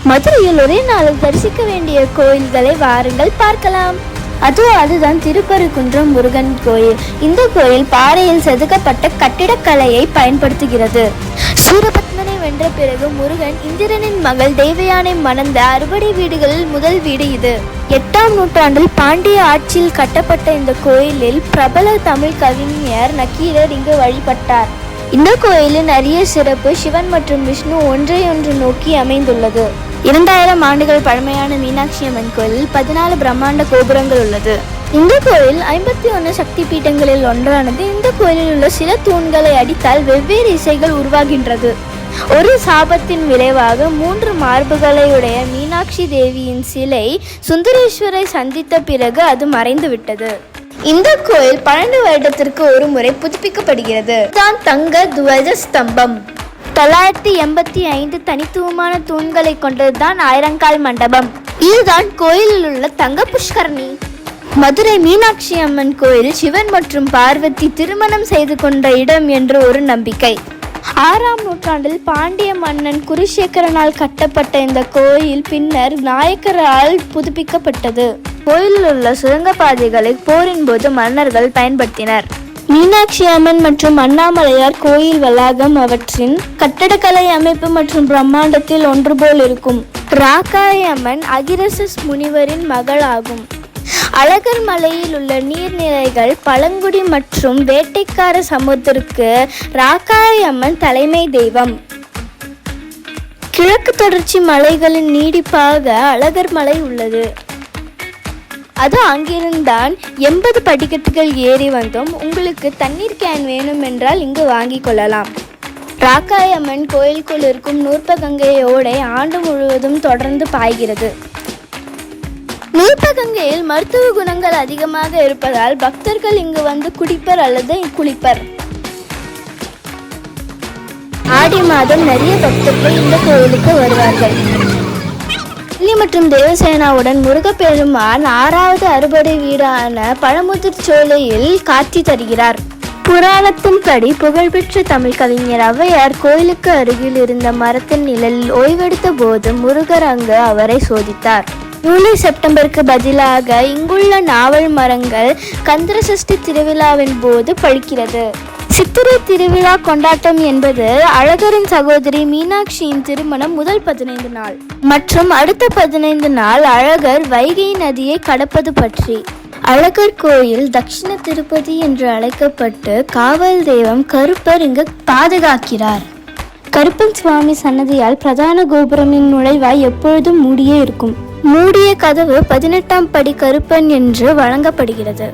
மதுரையில் ஒரே நாளில் தரிசிக்க வேண்டிய கோயில்களை வாருங்கள் பார்க்கலாம். அதுதான் திருப்பரங்குன்றம் முருகன் கோயில். இந்த கோயில் பாறையில் செதுக்கப்பட்ட கட்டிடக்கலையை பயன்படுத்துகிறது. சூரபத்மனை வென்ற பிறகு முருகன் இந்திரனின் மகள் தேவயானை மணந்த அறுபடை வீடுகளில் முதல் வீடு இது. 8ஆம் நூற்றாண்டில் பாண்டிய ஆட்சியில் கட்டப்பட்ட இந்த கோயிலில் பிரபல தமிழ் கவிஞர் நக்கீரர் இங்கு வழிபட்டார். இந்த கோயிலின் அரிய சிறப்பு சிவன் மற்றும் விஷ்ணு ஒன்றையொன்று நோக்கி அமைந்துள்ளது. 2000 ஆண்டுகள் பழமையான மீனாட்சி அம்மன் கோயிலில் 14 பிரம்மாண்ட கோபுரங்கள் உள்ளது. இந்த கோயில் 51 சக்தி பீட்டங்களில் ஒன்றானது. இந்த கோயிலில் உள்ள சில தூண்களை அடித்தால் வெவ்வேறு இசைகள் உருவாகின்றது. ஒரு சாபத்தின் விளைவாக 3 மார்புகளை உடைய மீனாட்சி தேவியின் சிலை சுந்தரேஸ்வரை சந்தித்த பிறகு அது மறைந்து விட்டது. இந்த கோயில் 12 வருடத்திற்கு ஒரு முறை புதுப்பிக்கப்படுகிறது. தான் தங்க துவஜ ஸ்தம்பம். 985 தனித்துவமான தூண்களை கொண்டதுதான் ஆயிரங்கால் மண்டபம். இதுதான் கோயிலில் உள்ள தங்க புஷ்கரணி. மதுரை மீனாட்சி அம்மன் கோயில் சிவன் மற்றும் பார்வதி திருமணம் செய்து கொண்ட இடம் என்று ஒரு நம்பிக்கை. 6ஆம் நூற்றாண்டில் பாண்டிய மன்னன் குருசேகரனால் கட்டப்பட்ட இந்த கோயில் பின்னர் நாயக்கரால் புதுப்பிக்கப்பட்டது. கோயிலில் உள்ள சுரங்கப்பாதைகளை போரின் போது மன்னர்கள் பயன்படுத்தினர். மீனாட்சி அம்மன் மற்றும் அண்ணாமலையார் கோயில் வளாகம் அவற்றின் கட்டடக்கலை அமைப்பு மற்றும் பிரம்மாண்டத்தில் ஒன்று போல் இருக்கும். ராக்காய் அம்மன் அகிரசஸ் முனிவரின் மகள் ஆகும். அழகர் மலையில் உள்ள நீர்நிலைகள் பழங்குடி மற்றும் வேட்டைக்கார சமூகத்திற்கு ராக்காய் அம்மன் தலைமை தெய்வம். கிழக்கு தொடர்ச்சி மலைகளின் நீடிப்பாக அழகர் மலை உள்ளது. அங்கிருந்தான் 80 படிக்கட்டுகள் ஏறி வந்தோம். உங்களுக்கு தண்ணீர் கேன் வேணும் என்றால் இங்கு வாங்கி கொள்ளலாம். ராக்காய் அம்மன் கோயிலுக்குள் இருக்கும் நூற்பகங்கை ஓடை ஆண்டு முழுவதும் தொடர்ந்து பாய்கிறது. நூற்பகங்கையில் மருத்துவ குணங்கள் அதிகமாக இருப்பதால் பக்தர்கள் இங்கு வந்து குடிப்பர் அல்லது குளிப்பர். ஆடி மாதம் நிறைய பக்தர்கள் இந்த கோயிலுக்கு வருவார்கள். மற்றும் தேவசேனாவுடன் முருகப்பெருமான் 6வது அறுபடை வீடான பழமுதிர் சோலையில் காட்சி தருகிறார். புராணத்தின்படி புகழ்பெற்ற தமிழ் கவிஞர் ஔவையார் கோயிலுக்கு அருகில் இருந்த மரத்தின் நிழலில் ஓய்வெடுத்த போது முருகர் அங்கு அவரை சோதித்தார். ஜூலை செப்டம்பருக்கு பதிலாக இங்குள்ள நாவல் மரங்கள் கந்தர சஷ்டி திருவிழாவின் போது பழுக்கிறது. சித்திரை திருவிழா கொண்டாட்டம் என்பது அழகரின் சகோதரி மீனாட்சியின் திருமணம் முதல் 15 நாள் மற்றும் அடுத்த 15 நாள் அழகர் வைகை நதியை கடப்பது பற்றி. அழகர் கோயில் தட்சிண திருப்பதி என்று அழைக்கப்பட்டு காவல் தெய்வம் கருப்பர் இங்கு பாதுகாக்கிறார். கருப்பன் சுவாமி சன்னதியால் பிரதான கோபுரமின் நுழைவாய் எப்பொழுதும் மூடியே இருக்கும். மூடிய கதவு 18ஆம் படி கருப்பன் என்று வழங்கப்படுகிறது.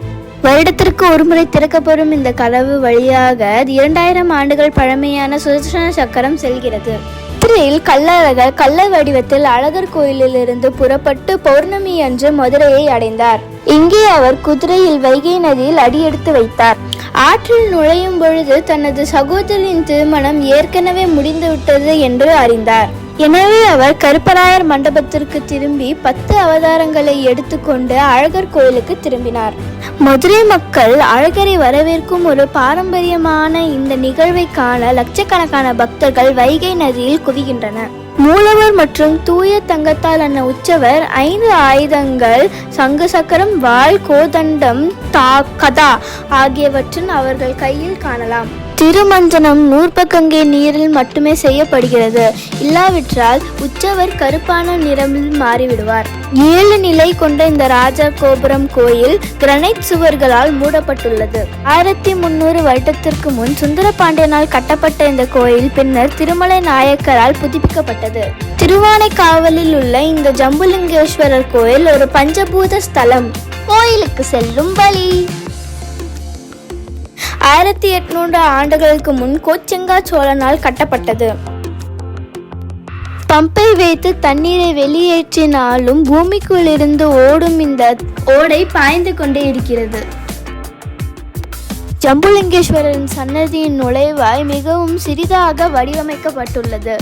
வருடத்திற்கு ஒருமுறை திறக்கப்படும் இந்த கதவு வழியாக 2000 ஆண்டுகள் பழமையான சுதர்சன சக்கரம் செல்கிறது. மதுரையில் கள்ளழகர் கள்ள வடிவத்தில் அழகர் கோயிலிலிருந்து புறப்பட்டு பௌர்ணமி அன்று மதுரையை அடைந்தார். இங்கே அவர் குதிரையில் வைகை நதியில் அடியெடுத்து வைத்தார். ஆற்றில் நுழையும் பொழுது தனது சகோதரின் திருமணம் ஏற்கனவே முடிந்துவிட்டது என்று அறிந்தார். எனவே அவர் கருப்பராயர் மண்டபத்திற்கு திரும்பி 10 அவதாரங்களை எடுத்துக்கொண்டு அழகர் கோயிலுக்கு திரும்பினார். மதுரை மக்கள் அழகரை வரவேற்கும் ஒரு பாரம்பரியமான இந்த நிகழ்வை காண லட்சக்கணக்கான பக்தர்கள் வைகை நதியில் குவிகின்றனர். மூலவர் மற்றும் தூய தங்கத்தால் ஆன உற்சவர் 5 ஆயுதங்கள் சங்கு சக்கரம் வாள் கோதண்டம் கதா ஆகியவற்றின் அவர்கள் கையில் காணலாம். திருமஞ்சனம் நூற்பகங்கை நீரில் மட்டுமே செய்யப்படுகிறது. இல்லாவிட்டால் உற்சவர் கருப்பான நிறமில் மாறிவிடுவார். 7 நிலை கொண்ட இந்த ராஜா கோபுரம் கோயில் கிரனைட் சுவர்களால் மூடப்பட்டுள்ளது. 1300 வருடத்திற்கு முன் சுந்தரபாண்டியனால் கட்டப்பட்ட இந்த கோயில் பின்னர் திருமலை நாயக்கரால் புதுப்பிக்கப்பட்டது. திருவானைக்காவலில் உள்ள இந்த ஜம்புலிங்கேஸ்வரர் கோயில் ஒரு பஞ்சபூத ஸ்தலம். கோயிலுக்கு செல்லும் வழி 1800 ஆண்டுகளுக்கு முன் கோச்செங்கா சோழனால் கட்டப்பட்டது. பம்பை வைத்து தண்ணீரை வெளியேற்றினாலும் பூமிக்குள் இருந்து ஓடும் இந்த ஓடை பாய்ந்து கொண்டே இருக்கிறது. ஜம்புலிங்கேஸ்வரரின் சன்னதியின் நுழைவாய் மிகவும் சிறிதாக வடிவமைக்கப்பட்டுள்ளது.